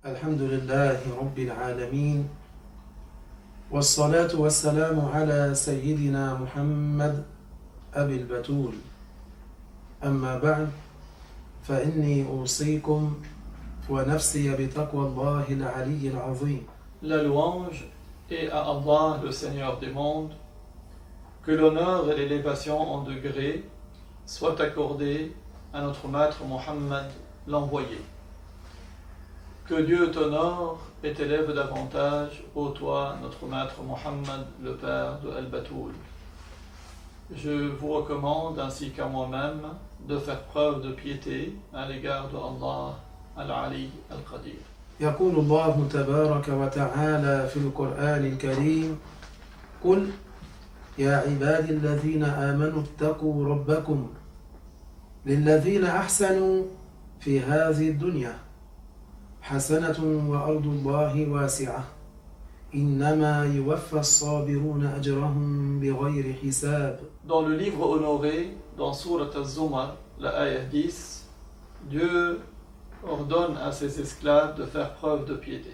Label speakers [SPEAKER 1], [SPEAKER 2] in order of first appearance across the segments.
[SPEAKER 1] الحمد لله رب العالمين والصلاة والسلام على سيدنا محمد أبي البتول أما بعد فإني أوصيكم ونفسي بتقوى الله العلي العظيم.
[SPEAKER 2] La louange est à Allah, le Seigneur des mondes. Que l'honneur et l'élévation en degrés soient accordés à notre maître Mohammed, l'envoyé. Que Dieu t'honore et t'élève davantage, ô toi, notre maître Mohammed, le père de Al-Batoul. Je vous recommande, ainsi qu'à moi-même, de faire preuve de piété à l'égard de Allah, Al-Ali, Al-Qadir.
[SPEAKER 1] يقول الله تبارك وتعالى في القرآن الكريم: قل يا عبادي الذين آمنوا اتقوا ربكم للذين أحسنوا في هذه الدنيا حسنة وأرض الله واسعة إنما يوفى الصابرون أجرهم بغير حساب.
[SPEAKER 2] Dans le livre honoré, dans Surat Az-Zumar, la ayah 10, Dieu ordonne à ses esclaves de faire preuve de piété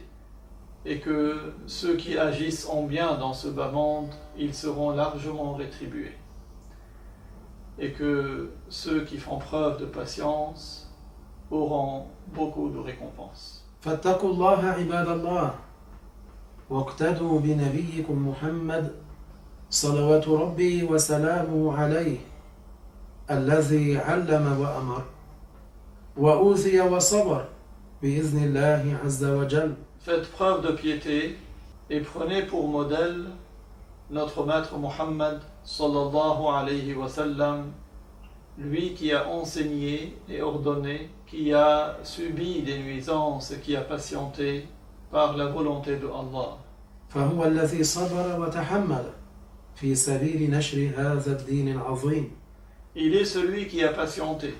[SPEAKER 2] et que ceux qui agissent en bien dans ce bas monde, ils seront largement rétribués et que ceux qui font preuve de patience auront beaucoup de récompenses.
[SPEAKER 1] فاتقوا الله عباد الله واقتدوا بنبيكم محمد صلوات ربي وسلامه عليه الذي علم وأمر وأوذي وصبر بإذن الله عز وجل.
[SPEAKER 2] Faites preuve de piété et prenez pour modèle notre maître Mohammed sallallahu alayhi wa sallam, lui qui a enseigné et ordonné, qui a subi des nuisances et qui a patienté par la volonté de Allah.
[SPEAKER 1] فهو الذي صبر وتحمل في سبيل نشر هذا الدين العظيم.
[SPEAKER 2] Il est celui qui a patienté,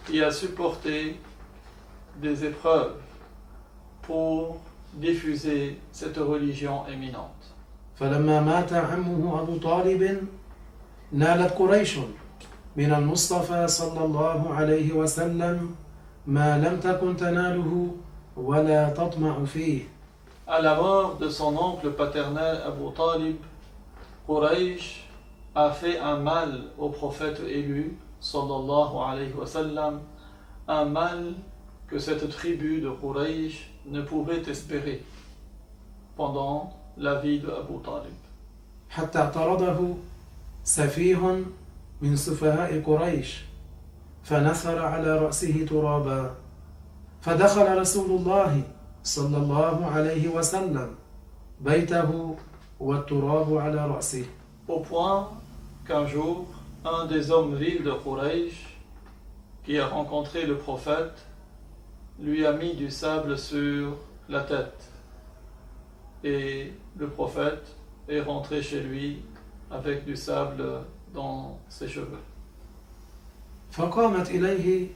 [SPEAKER 2] qui a supporté des épreuves pour diffuser cette religion éminente.
[SPEAKER 1] فلما مات عمه أبو طالب نالت قريش من المصطفى صلى الله عليه وسلم ما لم تكن تناله ولا تطمع فيه.
[SPEAKER 2] À la mort de son oncle paternel Abu Talib, Quraysh a fait un mal au prophète élu sallallahu alayhi wa sallam, un mal que cette tribu de Quraysh ne pouvait espérer pendant la vie de Abu Talib.
[SPEAKER 1] حتى اعترضه سفيه من سفهاء قريش فنثر على رأسه ترابا فدخل رسول الله صلى الله عليه وسلم بيته والتراب على رأسه.
[SPEAKER 2] Au point qu'un jour, un des hommes vils de Quraysh qui a rencontré le prophète lui a mis du sable sur la tête et le prophète est rentré chez lui avec du sable dans ses cheveux.
[SPEAKER 1] فقامت إليه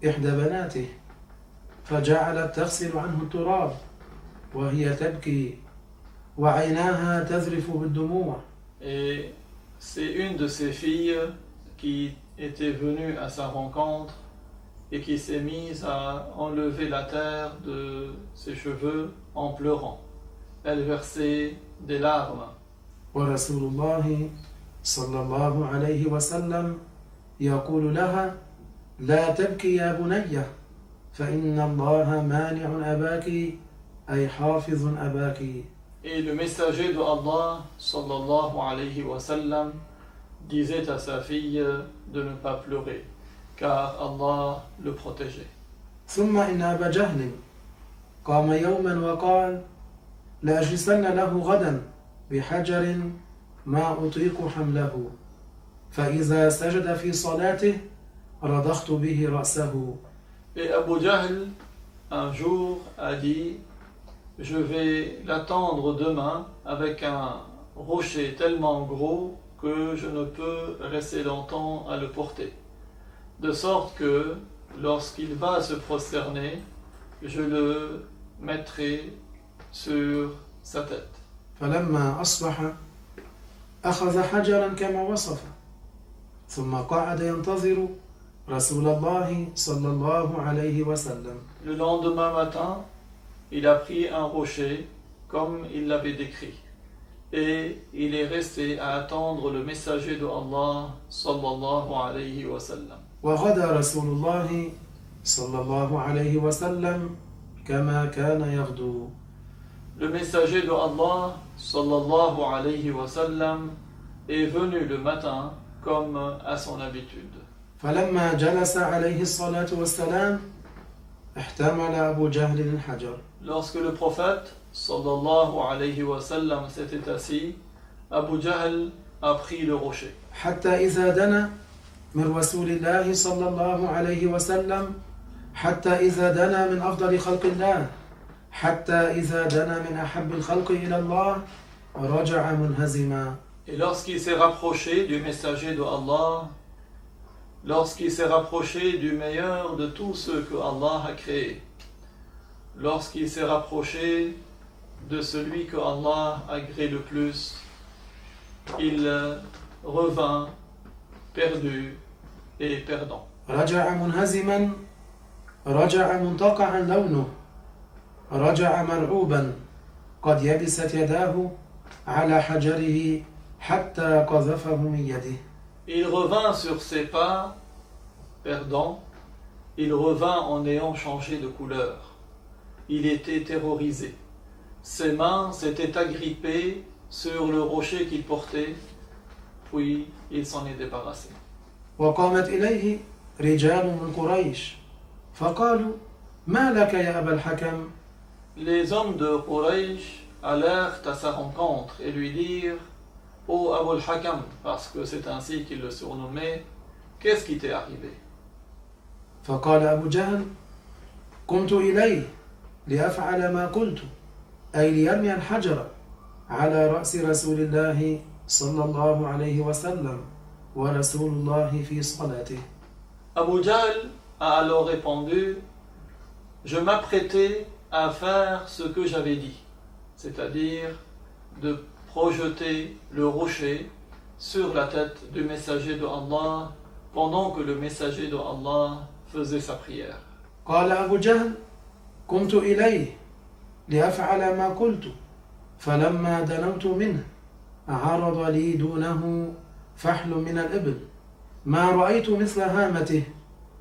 [SPEAKER 1] إحدى بناته فجعلت تغسل عنه التراب وهي تبكي وعيناها تذرف بالدموع.
[SPEAKER 2] Et c'est une de ses filles qui était venue à sa rencontre et qui s'est mise à enlever la terre de ses cheveux en pleurant. Elle versait des larmes.
[SPEAKER 1] ورسول الله صلى الله عليه وسلم يقول لها: لا تبكي يا بنية فإن الله مانع أباك أي حافظ أباك.
[SPEAKER 2] Et le messager de Allah sallallahu alayhi wa sallam disait à sa fille de ne pas pleurer car Allah le protégeait.
[SPEAKER 1] ثم إن أبا جهل قام يوما وقال: لأجلسن له غدا بحجر ما أطيق حمله فإذا سجد في صلاته رضخت به رأسه.
[SPEAKER 2] Et Abu Jahl un jour a dit: je vais l'attendre demain avec un rocher tellement gros que je ne peux rester longtemps à le porter, de sorte que lorsqu'il va se prosterner, je le mettrai sur sa tête.
[SPEAKER 1] فلما أصبح أخذ حجرا كما وصف ثم قعد ينتظر رسول الله صلى الله عليه وسلم.
[SPEAKER 2] Le lendemain matin, il a pris un rocher comme il l'avait décrit et il est resté à attendre le messager de Allah sallallahu alayhi wa sallam.
[SPEAKER 1] وغدا رسول الله صلى الله عليه وسلم كما كان يغدو.
[SPEAKER 2] Le messager de Allah sallallahu alayhi wa sallam est venu le matin comme à son habitude.
[SPEAKER 1] فلما جلس عليه الصلاة والسلام احتمل أبو جهل الحجر.
[SPEAKER 2] Lorsque le prophète sallallahu alayhi wa sallam s'était assis, Abu Jahl a pris le rocher.
[SPEAKER 1] حتى إذا دنا من رسول الله صلى الله عليه وسلم حتى إذا دنا من أفضل خلق الله حتى إذا دنا من أحب الخلق إلى الله رجع منهزما.
[SPEAKER 2] Et lorsqu'il s'est rapproché du messager de Allah, lorsqu'il s'est rapproché du meilleur de tous ceux que Allah a créés, lorsqu'il s'est rapproché de celui que Allah a créé le plus, il revint perdu et perdant.
[SPEAKER 1] رجع منهزما رجع منتقعا لونه رجع مرعوبا قد يبست يداه على حجره حتى قذفه من يده.
[SPEAKER 2] Il revint sur ses pas perdant, il revint en ayant changé de couleur. Il était terrorisé. Ses mains s'étaient agrippées sur le rocher qu'il portait, puis il s'en est débarrassé.
[SPEAKER 1] وقامت إليه رجال من قريش فقالوا ما لك يا أبا الحكم.
[SPEAKER 2] Les hommes de Quraysh allèrent à sa rencontre et lui dirent: Ô Abu al-Hakam, parce que c'est ainsi qu'il le surnommait, qu'est-ce qui t'est arrivé?
[SPEAKER 1] فقال أبو جهل قمت إليه لأفعل ما قلت أي ليرمي الحجر على رأس رسول الله صلى الله عليه وسلم ورسول الله في صلاته.
[SPEAKER 2] Abu Jahl a alors répondu: Je m'apprêtais à faire ce que j'avais dit, c'est-à-dire de projeter le rocher sur la tête du messager de Allah pendant que le messager de Allah faisait sa prière.
[SPEAKER 1] قال أبو جهل قمت إليه لأفعل ما قلت فلما دنوت منه عرض لي دونه فحل من الإبل ما رأيت مثل هامته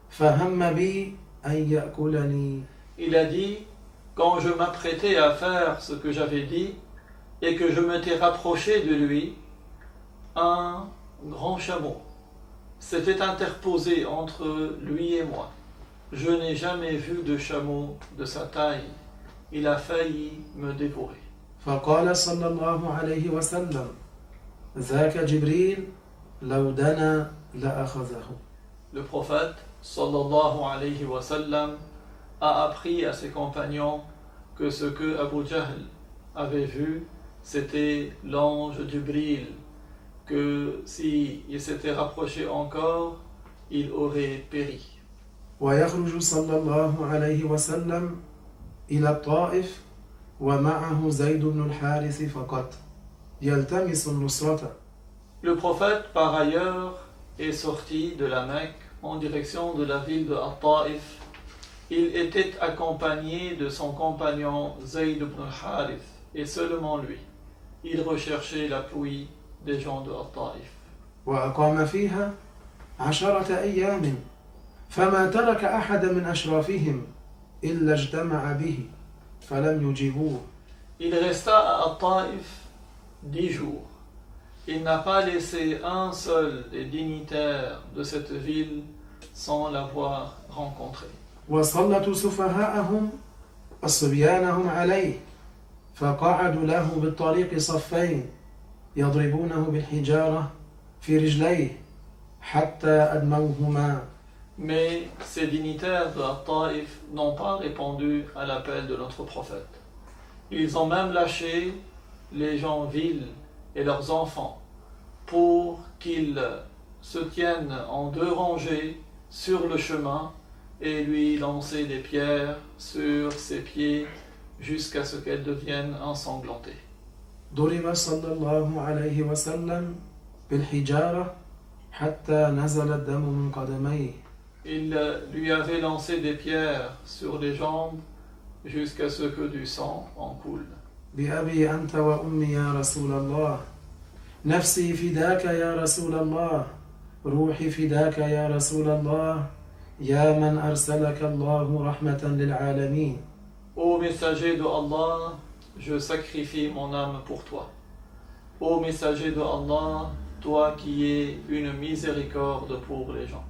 [SPEAKER 1] فهم بي أن يأكلني.
[SPEAKER 2] Il a dit: Quand je m'apprêtais à faire ce que j'avais dit et que je m'étais rapproché de lui, un grand chameau s'était interposé entre lui et moi. Je n'ai jamais vu de chameau de sa taille. Il a failli me dévorer.
[SPEAKER 1] فقال صلى الله عليه وسلم ذاك جبريل لو دنا لأخذه.
[SPEAKER 2] Le prophète sallallahu alayhi wa sallam a appris à ses compagnons que ce que Abu Jahl avait vu, c'était l'ange Jibril, que s'il s'était rapproché encore, il aurait péri.
[SPEAKER 1] ويخرج صلى الله عليه وسلم إلى الطائف ومعه زيد بن الحارث فقط يلتمس النصرة.
[SPEAKER 2] Le prophète, par ailleurs, est sorti de la Mecque en direction de la ville de At-Taif. Il était accompagné de son compagnon Zayd ibn al-Harith, et seulement lui. Il recherchait l'appui des gens de At-Taif.
[SPEAKER 1] وأقام فيها 10 أيام فما ترك أحد من أشرافهم إلا اجتمع به فلم يجيبوه.
[SPEAKER 2] Il resta à At-Taif 10 jours. Il n'a pas laissé un seul des dignitaires de cette ville sans l'avoir rencontré.
[SPEAKER 1] وسلطوا سفهاءهم وصبيانهم عليه فقعدوا له بالطريق صفين يضربونه بالحجارة في رجليه حتى أدموهما.
[SPEAKER 2] Mais ces dignitaires de At-Taif n'ont pas répondu à l'appel de notre prophète. Ils ont même lâché les gens vils et leurs enfants pour qu'il se tienne en 2 rangées sur le chemin et lui lancer des pierres sur ses pieds jusqu'à ce qu'elles deviennent ensanglantées.
[SPEAKER 1] ضرب صلى الله عليه وسلم بالحجارة حتى نزل الدم من قدميه.
[SPEAKER 2] Il lui avait lancé des pierres sur les jambes jusqu'à ce que du sang en coule.
[SPEAKER 1] بأبي أنت وأمي يا رسول الله، نفسي فداك يا رسول الله، روحي فداك يا رسول الله، يا من أرسلك الله رحمة للعالمين.
[SPEAKER 2] Ô messager de Allah, je sacrifie mon âme pour toi. Ô messager de Allah, toi qui es une miséricorde pour les gens.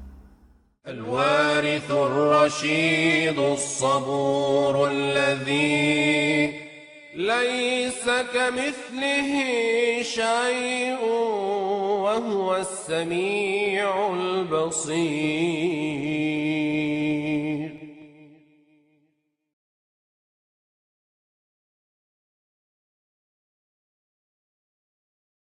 [SPEAKER 3] الوارث الرشيد الصبور الذي ليس كمثله شيء وهو السميع البصير.